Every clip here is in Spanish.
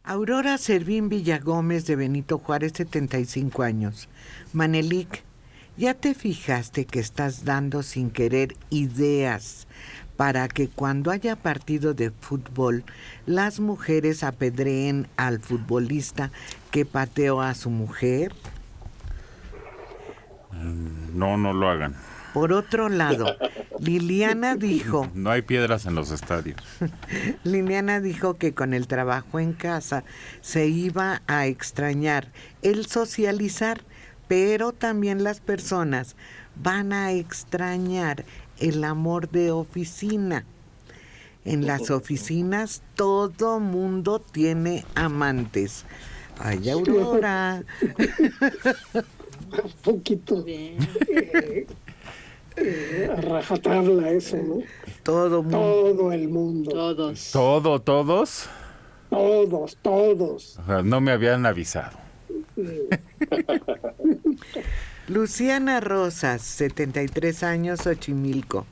Aurora Servín Villagómez de Benito Juárez, 75 años. Manelik, ¿ya te fijaste que estás dando sin querer ideas para que cuando haya partido de fútbol las mujeres apedreen al futbolista que pateó a su mujer? No, no lo hagan. Por otro lado, Liliana dijo... No hay piedras en los estadios. Liliana dijo que con el trabajo en casa se iba a extrañar el socializar, pero también las personas van a extrañar el amor de oficina. En las oficinas todo mundo tiene amantes. Ay, Aurora. Un poquito a rajatabla eso, ¿no? Todo el mundo. Todos. ¿Todos? Todos. O sea, no me habían avisado. Luciana Rosas, 73 años, Xochimilco.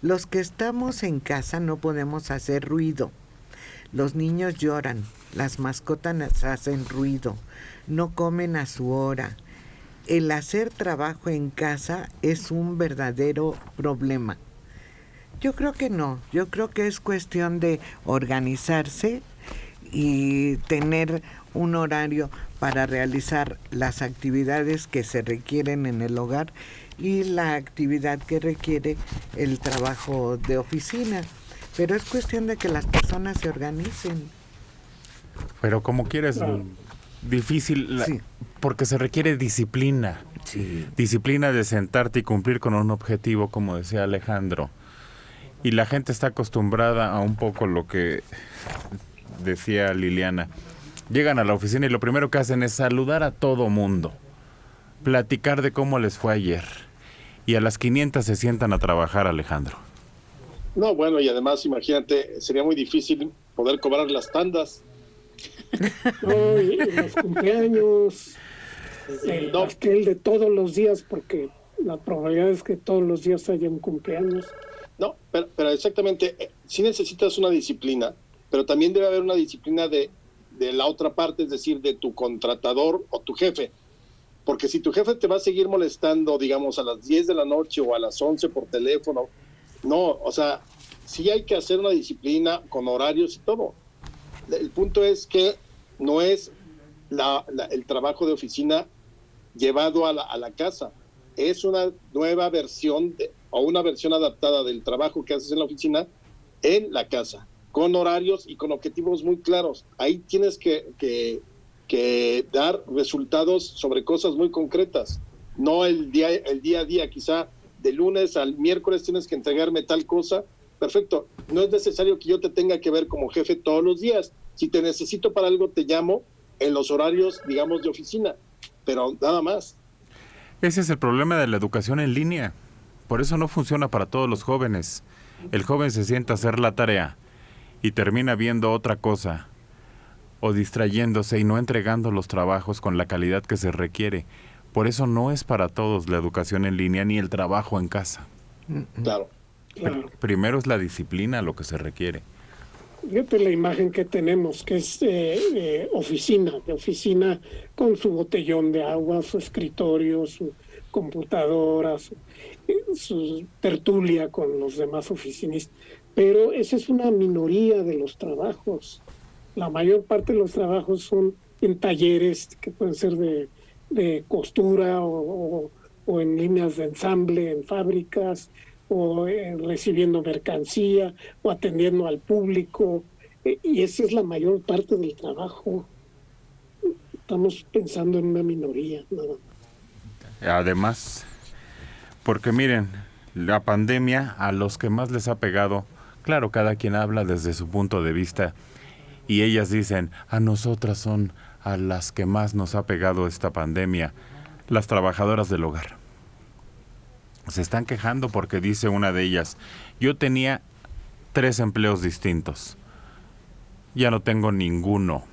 Los que estamos en casa no podemos hacer ruido. Los niños lloran, las mascotas hacen ruido, no comen a su hora. El hacer trabajo en casa es un verdadero problema. Yo creo que no, yo creo que es cuestión de organizarse y tener un horario para realizar las actividades que se requieren en el hogar y la actividad que requiere el trabajo de oficina. Pero es cuestión de que las personas se organicen. Pero como quieres, difícil, Sí. porque se requiere disciplina. Sí. Disciplina de sentarte y cumplir con un objetivo, como decía Alejandro. Y la gente está acostumbrada a un poco lo que decía Liliana. Llegan a la oficina y lo primero que hacen es saludar a todo mundo, platicar de cómo les fue ayer. Y a las 500 se sientan a trabajar, Alejandro. No, bueno, y además, imagínate, sería muy difícil poder cobrar las tandas. No, y los cumpleaños, el pastel de todos los días, porque la probabilidad es que todos los días haya un cumpleaños. No, pero exactamente, sí necesitas una disciplina, pero también debe haber una disciplina de la otra parte, es decir, de tu contratador o tu jefe. Porque si tu jefe te va a seguir molestando, digamos, a las 10 de la noche o a las 11 por teléfono, no, o sea, sí hay que hacer una disciplina con horarios y todo. El punto es que no es el trabajo de oficina llevado a la casa. Es una nueva versión o una versión adaptada del trabajo que haces en la oficina en la casa, con horarios y con objetivos muy claros. Ahí tienes que dar resultados sobre cosas muy concretas. No el día a día, quizá de lunes al miércoles tienes que entregarme tal cosa. Perfecto, no es necesario que yo te tenga que ver como jefe todos los días. Si te necesito para algo, te llamo en los horarios, digamos, de oficina, pero nada más. Ese es el problema de la educación en línea. Por eso no funciona para todos los jóvenes. El joven se sienta a hacer la tarea y termina viendo otra cosa o distrayéndose y no entregando los trabajos con la calidad que se requiere. Por eso no es para todos la educación en línea ni el trabajo en casa. Claro. Primero es la disciplina lo que se requiere. Fíjate la imagen que tenemos, que es de oficina con su botellón de agua, su escritorio, su computadora, su tertulia con los demás oficinistas. Pero esa es una minoría de los trabajos. La mayor parte de los trabajos son en talleres que pueden ser de costura o en líneas de ensamble, en fábricas, o recibiendo mercancía, o atendiendo al público, y esa es la mayor parte del trabajo. Estamos pensando en una minoría, nada. Además, porque miren, la pandemia a los que más les ha pegado, claro, cada quien habla desde su punto de vista, y ellas dicen, a nosotras son a las que más nos ha pegado esta pandemia, las trabajadoras del hogar. Se están quejando porque dice una de ellas, yo tenía 3 empleos distintos, ya no tengo ninguno.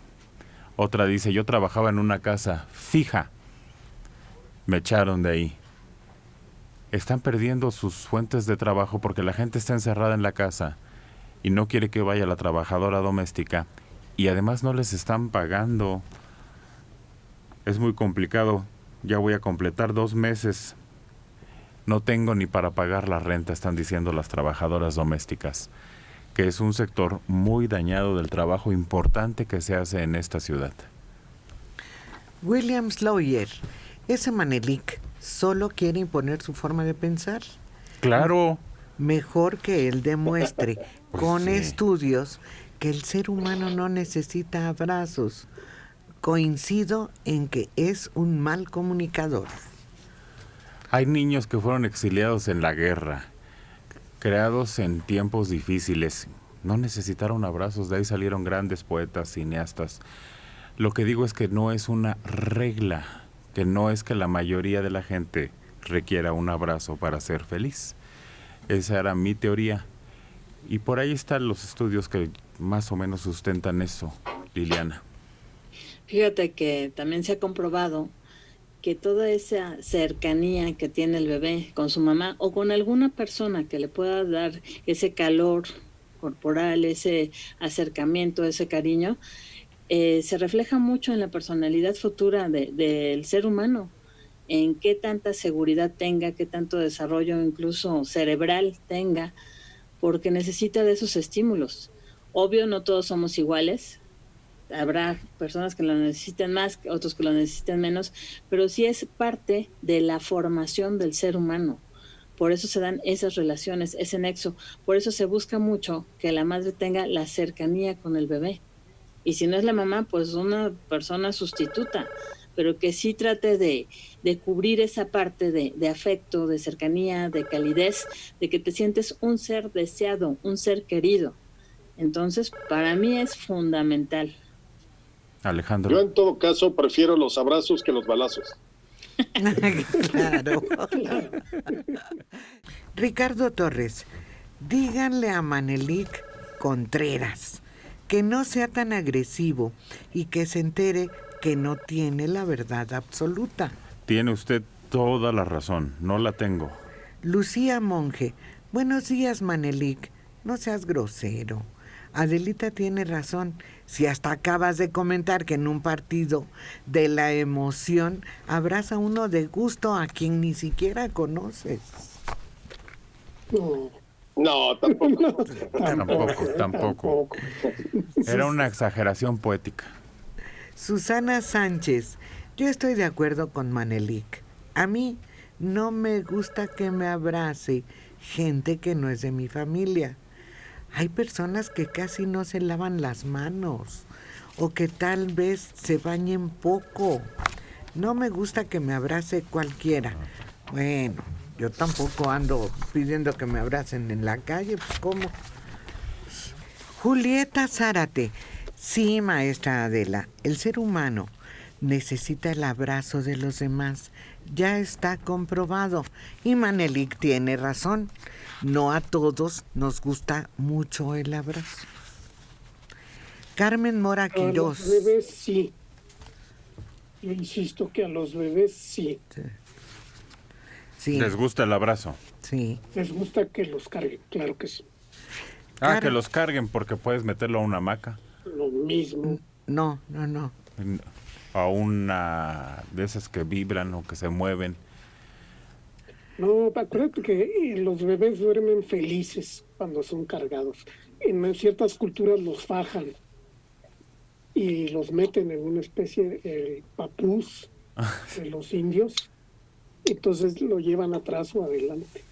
Otra dice, yo trabajaba en una casa fija, me echaron de ahí. Están perdiendo sus fuentes de trabajo porque la gente está encerrada en la casa y no quiere que vaya la trabajadora doméstica y además no les están pagando. Es muy complicado. Ya voy a completar 2 meses. No tengo ni para pagar la renta, están diciendo las trabajadoras domésticas, que es un sector muy dañado del trabajo importante que se hace en esta ciudad. William Sloyer, ese Manelik solo quiere imponer su forma de pensar. Claro. Mejor que él demuestre Pues con sí. estudios que el ser humano no necesita abrazos. Coincido en que es un mal comunicador. Hay niños que fueron exiliados en la guerra, creados en tiempos difíciles. No necesitaron abrazos, de ahí salieron grandes poetas, cineastas. Lo que digo es que no es una regla, que no es que la mayoría de la gente requiera un abrazo para ser feliz. Esa era mi teoría. Y por ahí están los estudios que más o menos sustentan eso, Liliana. Fíjate que también se ha comprobado que toda esa cercanía que tiene el bebé con su mamá o con alguna persona que le pueda dar ese calor corporal, ese acercamiento, ese cariño, se refleja mucho en la personalidad futura del ser humano, en qué tanta seguridad tenga, qué tanto desarrollo incluso cerebral tenga, porque necesita de esos estímulos. Obvio, no todos somos iguales. Habrá personas que lo necesiten más, otros que lo necesiten menos, pero sí es parte de la formación del ser humano. Por eso se dan esas relaciones, ese nexo. Por eso se busca mucho que la madre tenga la cercanía con el bebé. Y si no es la mamá, pues una persona sustituta, pero que sí trate de cubrir esa parte de afecto, de cercanía, de calidez, de que te sientes un ser deseado, un ser querido. Entonces, para mí es fundamental. Alejandro. Yo en todo caso prefiero los abrazos que los balazos. Claro. Ricardo Torres, díganle a Manelik Contreras que no sea tan agresivo y que se entere que no tiene la verdad absoluta. Tiene usted toda la razón, no la tengo. Lucía Monge, buenos días, Manelik, no seas grosero. Adelita tiene razón, si hasta acabas de comentar que en un partido de la emoción abraza uno de gusto a quien ni siquiera conoces. No, tampoco. Tampoco. Era una exageración poética. Susana Sánchez, yo estoy de acuerdo con Manelik. A mí no me gusta que me abrace gente que no es de mi familia. Hay personas que casi no se lavan las manos o que tal vez se bañen poco. No me gusta que me abrace cualquiera. Bueno, yo tampoco ando pidiendo que me abracen en la calle, pues ¿cómo? Julieta Zárate. Sí, maestra Adela, el ser humano necesita el abrazo de los demás. Ya está comprobado. Y Manelik tiene razón. No a todos nos gusta mucho el abrazo. Carmen Mora Quirós. A los bebés sí. Yo insisto que a los bebés sí. Sí. ¿Les gusta el abrazo? Sí. Les gusta que los carguen, claro que sí. Que los carguen porque puedes meterlo a una hamaca. Lo mismo. No. A una de esas que vibran o que se mueven. No, acuérdate que los bebés duermen felices cuando son cargados. En ciertas culturas los fajan y los meten en una especie de papús de los indios. Entonces lo llevan atrás o adelante.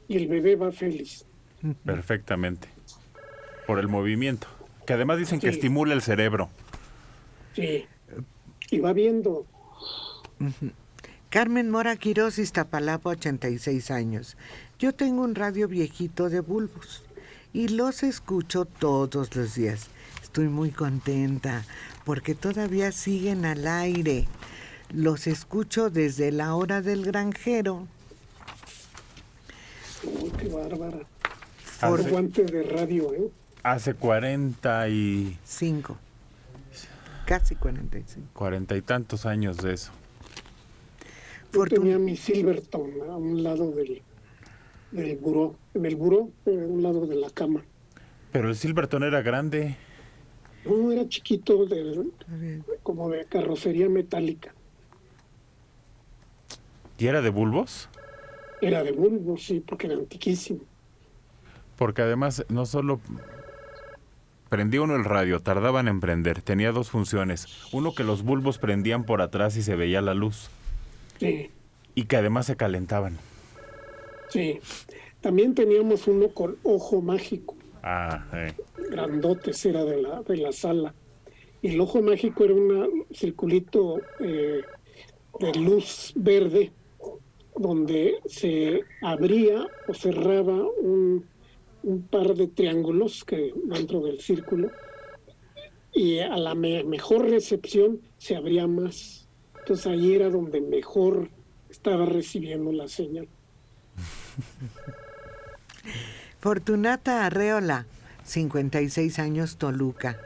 Y el bebé va feliz. Perfectamente. Por el movimiento. Que además dicen que Sí. estimula el cerebro. Sí. Y va viendo. Carmen Mora Quirós, Iztapalapa, 86 años. Yo tengo un radio viejito de bulbos y los escucho todos los días. Estoy muy contenta porque todavía siguen al aire. Los escucho desde la hora del granjero. Uy, qué bárbara. Hace- Por guante de radio, ¿eh? Hace 40 y 5. Casi 45. 40 y tantos años de eso. Yo tenía mi Silverton a un lado del buró. En el buró, a un lado de la cama. Pero el Silverton era grande. No, era chiquito, Está bien. como de carrocería metálica. ¿Y era de bulbos? Era de bulbo, sí, porque era antiquísimo. Porque además no solo prendía uno el radio, tardaban en prender, tenía dos funciones. Uno, que los bulbos prendían por atrás y se veía la luz. Sí, Y que además se calentaban. sí. También teníamos uno con ojo mágico, Ah, grandotes, era de la sala. Y el ojo mágico era un circulito de luz verde donde se abría o cerraba un par de triángulos que dentro del círculo, y a la mejor recepción se abría más. Entonces ahí era donde mejor estaba recibiendo la señal. Fortunata Arreola, 56 años, Toluca.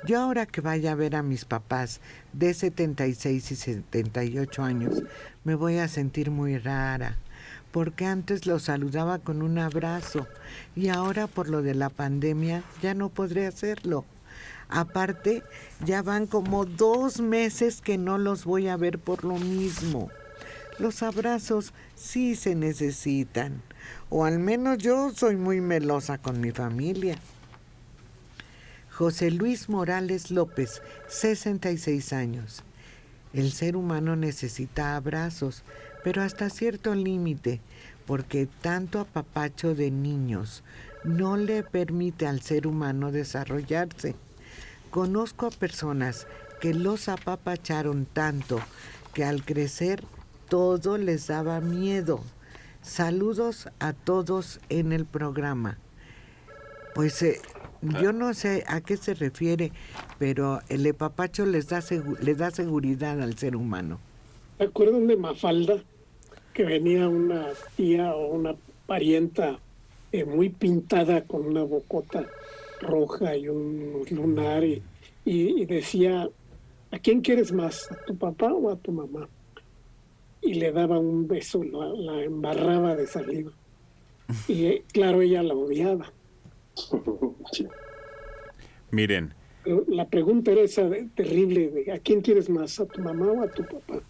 Yo ahora que vaya a ver a mis papás de 76 y 78 años, me voy a sentir muy rara, porque antes los saludaba con un abrazo y ahora por lo de la pandemia ya no podré hacerlo. Aparte, ya van como 2 meses que no los voy a ver por lo mismo. Los abrazos sí se necesitan, o al menos yo soy muy melosa con mi familia. José Luis Morales López, 66 años. El ser humano necesita abrazos, pero hasta cierto límite, porque tanto apapacho de niños no le permite al ser humano desarrollarse. Conozco a personas que los apapacharon tanto que al crecer todo les daba miedo. Saludos a todos en el programa. Pues yo no sé a qué se refiere, pero el apapacho les da seguridad al ser humano. ¿Se acuerdan de Mafalda? Que venía una tía o una parienta muy pintada con una bocota roja y un lunar y decía, ¿a quién quieres más? ¿A tu papá o a tu mamá? Y le daba un beso, la embarraba de saliva. Y claro, ella la odiaba. Sí. miren, Pero la pregunta era esa terrible de ¿a quién quieres más? ¿A tu mamá o a tu papá?